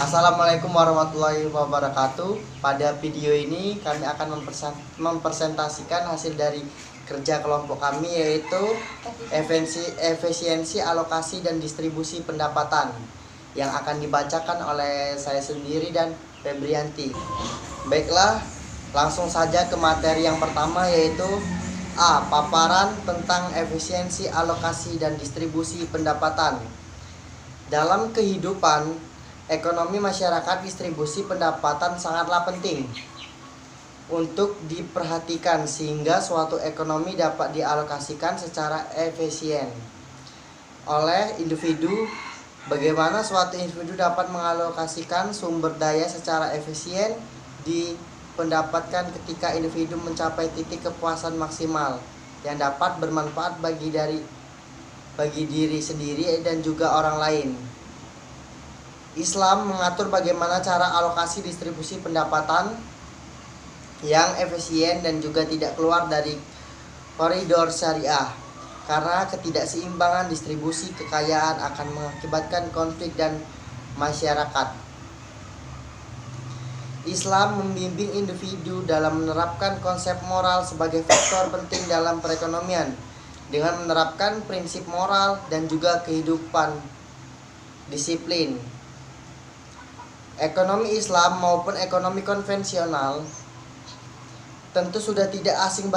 Assalamualaikum warahmatullahi wabarakatuh. Pada video ini kami akan mempresentasikan hasil dari kerja kelompok kami, yaitu efisiensi alokasi dan distribusi pendapatan, yang akan dibacakan oleh saya sendiri dan Febrianti. Baiklah, langsung saja ke materi yang pertama, yaitu A. Paparan tentang efisiensi alokasi dan distribusi pendapatan. Dalam kehidupan ekonomi masyarakat, distribusi pendapatan sangatlah penting untuk diperhatikan sehingga suatu ekonomi dapat dialokasikan secara efisien oleh individu. Bagaimana suatu individu dapat mengalokasikan sumber daya secara efisien dipendapatkan ketika individu mencapai titik kepuasan maksimal yang dapat bermanfaat bagi diri sendiri dan juga orang lain. Islam mengatur bagaimana cara alokasi distribusi pendapatan yang efisien dan juga tidak keluar dari koridor syariah, karena ketidakseimbangan distribusi kekayaan akan mengakibatkan konflik dan masyarakat. Islam membimbing individu dalam menerapkan konsep moral sebagai faktor penting dalam perekonomian dengan menerapkan prinsip moral dan juga kehidupan disiplin. Ekonomi Islam maupun ekonomi konvensional tentu sudah tidak asing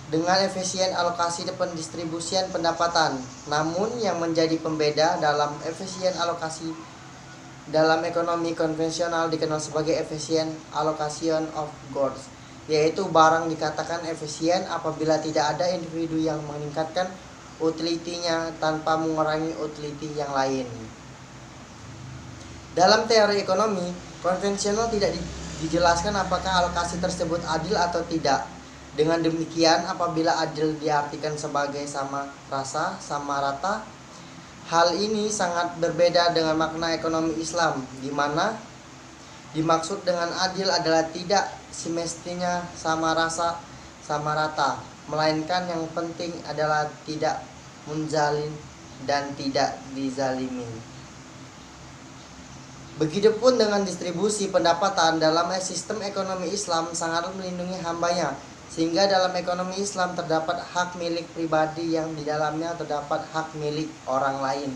dengan efisien alokasi dan pendistribusian pendapatan. Namun yang menjadi pembeda dalam efisien alokasi dalam ekonomi konvensional dikenal sebagai efisien allocation of goods, yaitu barang dikatakan efisien apabila tidak ada individu yang meningkatkan utility-nya tanpa mengurangi utility yang lain. Dalam teori ekonomi konvensional tidak dijelaskan apakah alokasi tersebut adil atau tidak. Dengan demikian, apabila adil diartikan sebagai sama rasa, sama rata, hal ini sangat berbeda dengan makna ekonomi Islam, di mana dimaksud dengan adil adalah tidak semestinya sama rasa, sama rata, melainkan yang penting adalah tidak menzalim dan tidak dizalimi. Begitupun dengan distribusi pendapatan. Dalam sistem ekonomi Islam sangat melindungi hambanya, sehingga dalam ekonomi Islam terdapat hak milik pribadi yang di dalamnya terdapat hak milik orang lain.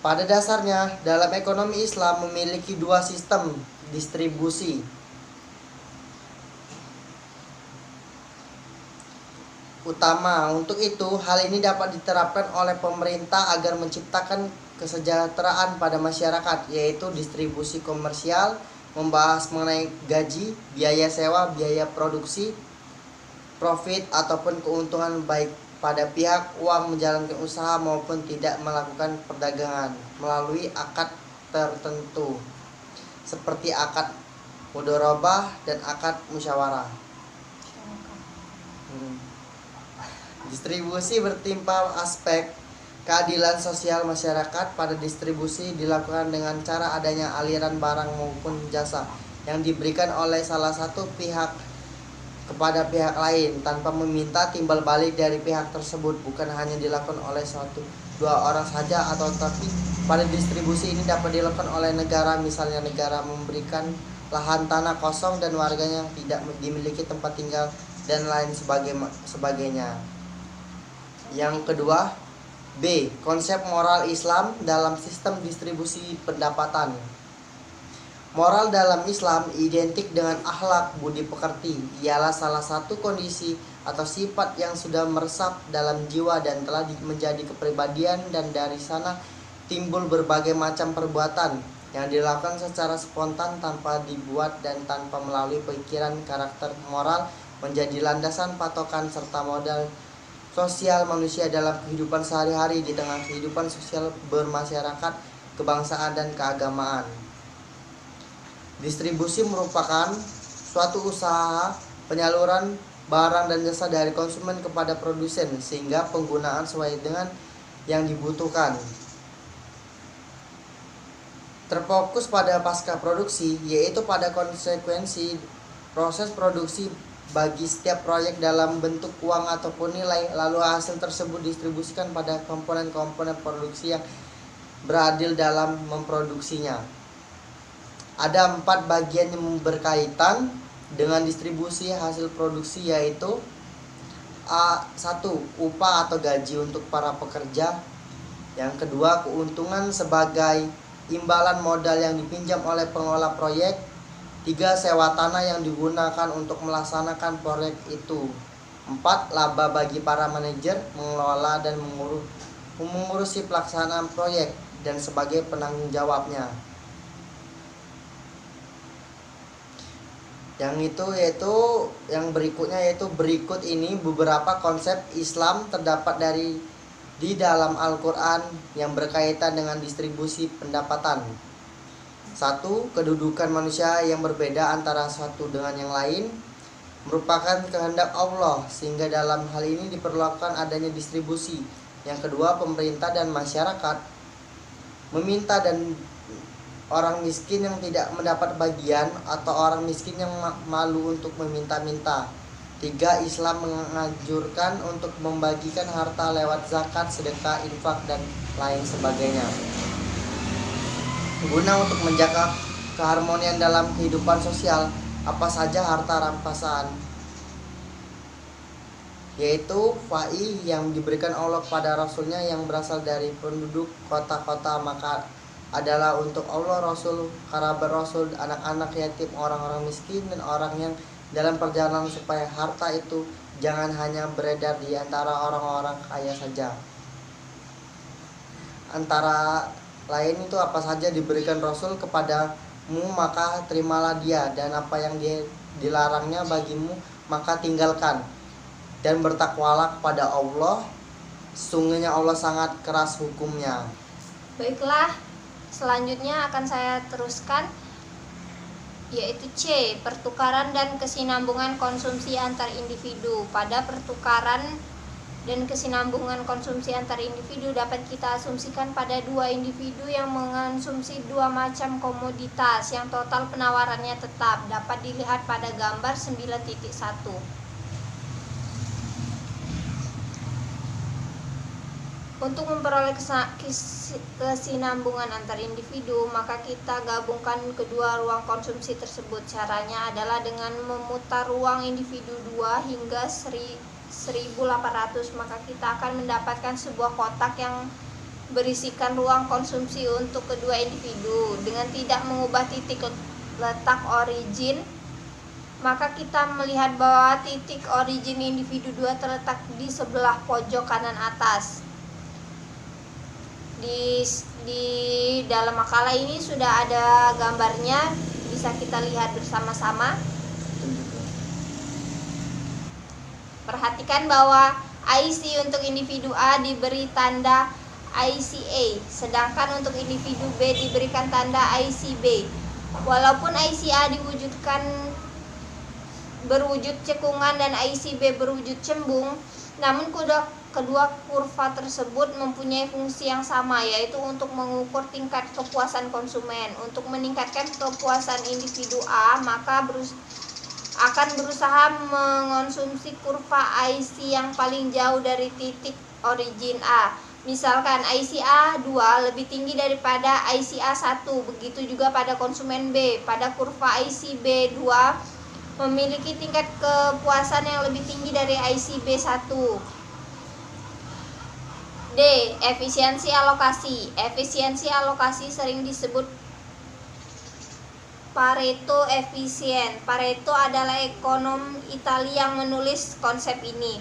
Pada dasarnya, dalam ekonomi Islam memiliki dua sistem distribusi. Utama. Untuk itu, hal ini dapat diterapkan oleh pemerintah agar menciptakan kesejahteraan pada masyarakat, yaitu distribusi komersial, membahas mengenai gaji, biaya sewa, biaya produksi, profit ataupun keuntungan baik pada pihak uang menjalankan usaha maupun tidak melakukan perdagangan melalui akad tertentu seperti akad mudharabah dan akad musyawarah. Distribusi bertimpa aspek keadilan sosial masyarakat. Pada distribusi dilakukan dengan cara adanya aliran barang maupun jasa yang diberikan oleh salah satu pihak kepada pihak lain tanpa meminta timbal balik dari pihak tersebut. Bukan hanya dilakukan oleh dua orang saja, atau tapi pada distribusi ini dapat dilakukan oleh negara. Misalnya negara memberikan lahan tanah kosong dan warganya tidak dimiliki tempat tinggal dan lain sebagainya. Yang kedua, B. Konsep moral Islam dalam sistem distribusi pendapatan. Moral dalam Islam identik dengan akhlak budi pekerti. Ialah salah satu kondisi atau sifat yang sudah meresap dalam jiwa dan telah menjadi kepribadian, dan dari sana timbul berbagai macam perbuatan yang dilakukan secara spontan tanpa dibuat dan tanpa melalui pikiran. Karakter moral menjadi landasan patokan serta modal sosial manusia dalam kehidupan sehari-hari di tengah kehidupan sosial bermasyarakat, kebangsaan, dan keagamaan. Distribusi merupakan suatu usaha penyaluran barang dan jasa dari konsumen kepada produsen sehingga penggunaan sesuai dengan yang dibutuhkan. Terfokus pada pasca produksi, yaitu pada konsekuensi proses produksi bagi setiap proyek dalam bentuk uang ataupun nilai, lalu hasil tersebut distribusikan pada komponen-komponen produksi yang beradil dalam memproduksinya. Ada 4 bagian yang berkaitan dengan distribusi hasil produksi, yaitu A1. Upah atau gaji untuk para pekerja. Yang kedua, keuntungan sebagai imbalan modal yang dipinjam oleh pengelola proyek. 3. Sewa tanah yang digunakan untuk melaksanakan proyek itu. 4. Laba bagi para manajer, mengelola dan mengurusi pelaksanaan proyek dan sebagai penanggung jawabnya. Yang berikutnya yaitu berikut ini beberapa konsep Islam terdapat di dalam Al-Quran yang berkaitan dengan distribusi pendapatan. 1. Kedudukan manusia yang berbeda antara satu dengan yang lain merupakan kehendak Allah, sehingga dalam hal ini diperlukan adanya distribusi. Yang kedua, pemerintah dan masyarakat meminta dan orang miskin yang tidak mendapat bagian atau orang miskin yang malu untuk meminta-minta. 3. Islam menganjurkan untuk membagikan harta lewat zakat, sedekah, infak, dan lain sebagainya, guna untuk menjaga keharmonian dalam kehidupan sosial. Apa saja harta rampasan? Yaitu fai yang diberikan Allah kepada Rasulnya yang berasal dari penduduk kota-kota, maka adalah untuk Allah, Rasul, kerabat Rasul, anak-anak yatim, orang-orang miskin, dan orang yang dalam perjalanan, supaya harta itu jangan hanya beredar di antara orang-orang kaya saja. Antara lain itu apa saja diberikan Rasul kepadamu, maka terimalah dia, dan apa yang dilarangnya bagimu, maka tinggalkan. Dan bertakwalah kepada Allah, sesungguhnya Allah sangat keras hukumnya. Baiklah, selanjutnya akan saya teruskan, yaitu C. Pertukaran dan kesinambungan konsumsi antar individu. Pada pertukaran dan kesinambungan konsumsi antar individu dapat kita asumsikan pada 2 individu yang mengonsumsi 2 macam komoditas yang total penawarannya tetap. Dapat dilihat pada gambar 9.1. Untuk memperoleh kesinambungan antar individu, maka kita gabungkan kedua ruang konsumsi tersebut. Caranya adalah dengan memutar ruang individu 2 hingga 1800, maka kita akan mendapatkan sebuah kotak yang berisikan ruang konsumsi untuk kedua individu. Dengan tidak mengubah titik letak origin, maka kita melihat bahwa titik origin individu 2 terletak di sebelah pojok kanan atas. Di dalam makalah ini sudah ada gambarnya, bisa kita lihat bersama-sama. Perhatikan bahwa IC untuk individu A diberi tanda ICA, sedangkan untuk individu B diberikan tanda ICB. Walaupun ICA berwujud cekungan dan ICB berwujud cembung, namun kedua kurva tersebut mempunyai fungsi yang sama, yaitu untuk mengukur tingkat kepuasan konsumen. Untuk meningkatkan kepuasan individu A, maka akan berusaha mengonsumsi kurva IC yang paling jauh dari titik origin A. Misalkan ICA 2 lebih tinggi daripada ICA 1, begitu juga pada konsumen B. Pada kurva ICB 2 memiliki tingkat kepuasan yang lebih tinggi dari ICB 1. D. Efisiensi alokasi. Efisiensi alokasi sering disebut Pareto efisien. Pareto adalah ekonom Italia yang menulis konsep ini.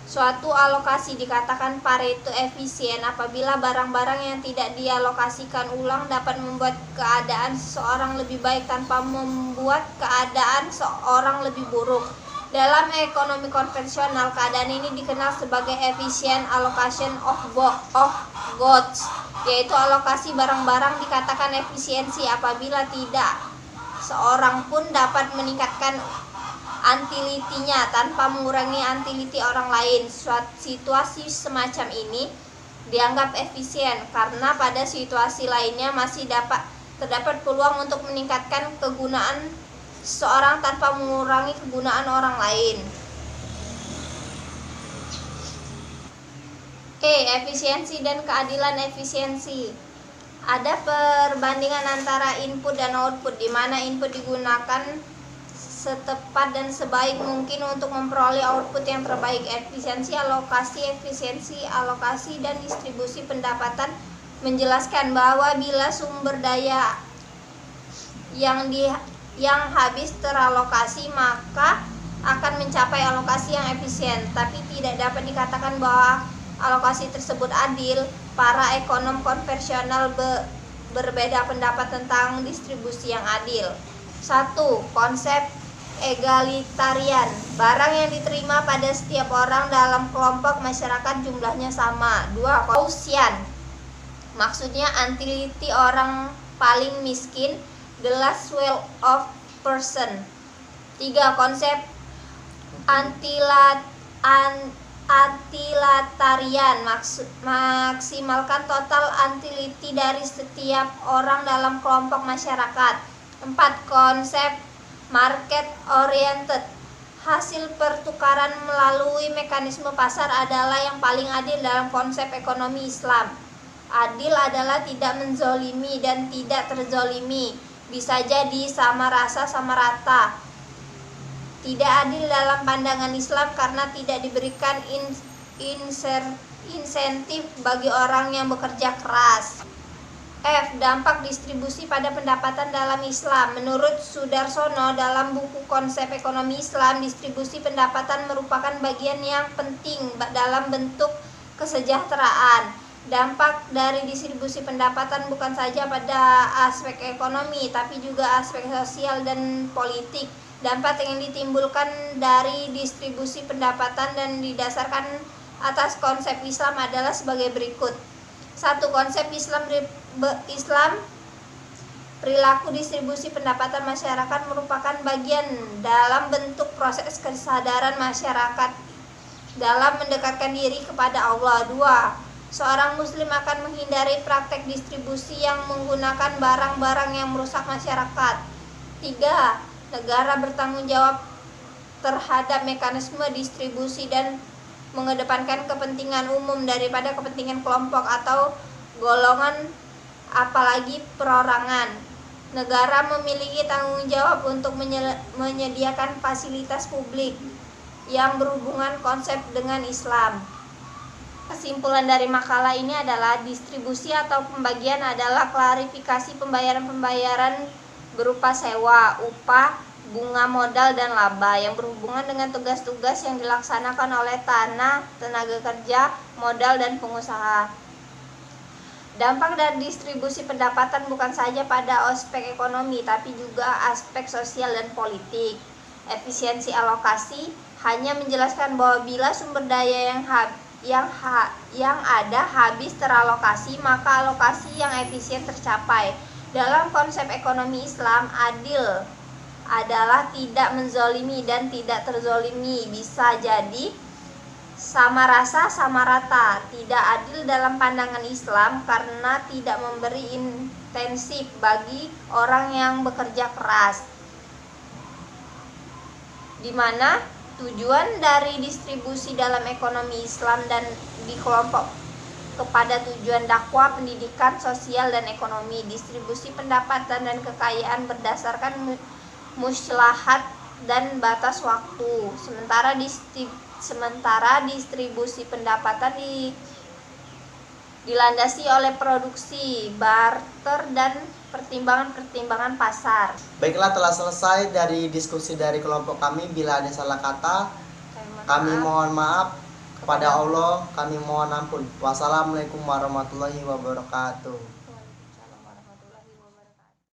Suatu alokasi dikatakan Pareto efisien apabila barang-barang yang tidak dialokasikan ulang dapat membuat keadaan seseorang lebih baik tanpa membuat keadaan seorang lebih buruk. Dalam ekonomi konvensional, keadaan ini dikenal sebagai efficient allocation of goods, yaitu alokasi barang-barang dikatakan efisiensi apabila tidak seorang pun dapat meningkatkan utility-nya tanpa mengurangi utility orang lain. Situasi semacam ini dianggap efisien karena pada situasi lainnya masih terdapat peluang untuk meningkatkan kegunaan seorang tanpa mengurangi kegunaan orang lain. E. Efisiensi dan keadilan efisiensi. Ada perbandingan antara input dan output, di mana input digunakan setepat dan sebaik mungkin untuk memperoleh output yang terbaik. Efisiensi alokasi, dan distribusi pendapatan menjelaskan bahwa bila sumber daya yang habis teralokasi, maka akan mencapai alokasi yang efisien, tapi tidak dapat dikatakan bahwa alokasi tersebut adil. Para ekonom konvensional berbeda pendapat tentang distribusi yang adil. 1. Konsep egalitarian. Barang yang diterima pada setiap orang dalam kelompok masyarakat jumlahnya sama. 2. Gaussian. Maksudnya anti orang paling miskin, the last wealth of person. 3. Konsep antilatarian, maksimalkan total antiliti dari setiap orang dalam kelompok masyarakat. 4. Konsep market oriented, hasil pertukaran melalui mekanisme pasar adalah yang paling adil dalam konsep ekonomi Islam. Adil adalah tidak menzolimi dan tidak terzolimi, bisa jadi sama rasa sama rata. Tidak adil dalam pandangan Islam karena tidak diberikan insentif bagi orang yang bekerja keras. F. Dampak distribusi pada pendapatan dalam Islam. Menurut Sudarsono dalam buku Konsep Ekonomi Islam, distribusi pendapatan merupakan bagian yang penting dalam bentuk kesejahteraan. Dampak dari distribusi pendapatan bukan saja pada aspek ekonomi, tapi juga aspek sosial dan politik. Dampak yang ditimbulkan dari distribusi pendapatan dan didasarkan atas konsep Islam adalah sebagai berikut. 1. Konsep Islam perilaku distribusi pendapatan masyarakat merupakan bagian dalam bentuk proses kesadaran masyarakat dalam mendekatkan diri kepada Allah. 2. Seorang muslim akan menghindari praktek distribusi yang menggunakan barang-barang yang merusak masyarakat. 3. Negara bertanggung jawab terhadap mekanisme distribusi dan mengedepankan kepentingan umum daripada kepentingan kelompok atau golongan, apalagi perorangan. Negara memiliki tanggung jawab untuk menyediakan fasilitas publik yang berhubungan konsep dengan Islam. Kesimpulan dari makalah ini adalah distribusi atau pembagian adalah klarifikasi pembayaran-pembayaran berupa sewa, upah, bunga modal, dan laba yang berhubungan dengan tugas-tugas yang dilaksanakan oleh tanah, tenaga kerja, modal, dan pengusaha. Dampak dari distribusi pendapatan bukan saja pada aspek ekonomi, tapi juga aspek sosial dan politik. Efisiensi alokasi hanya menjelaskan bahwa bila sumber daya yang ada habis teralokasi, maka alokasi yang efisien tercapai. Dalam konsep ekonomi Islam, adil adalah tidak menzolimi dan tidak terzolimi, bisa jadi sama rasa sama rata. Tidak adil dalam pandangan Islam karena tidak memberi intensif bagi orang yang bekerja keras, di mana tujuan dari distribusi dalam ekonomi Islam dan di kelompok kepada tujuan dakwah, pendidikan, sosial, dan ekonomi. Distribusi pendapatan dan kekayaan berdasarkan muslahat dan batas waktu. Sementara distribusi pendapatan dilandasi oleh produksi, barter, dan pertimbangan-pertimbangan pasar. Baiklah, telah selesai dari diskusi dari kelompok kami. Bila ada salah kata, kami mohon maaf. Kepada Allah kami mohon ampun. Wassalamualaikum warahmatullahi wabarakatuh.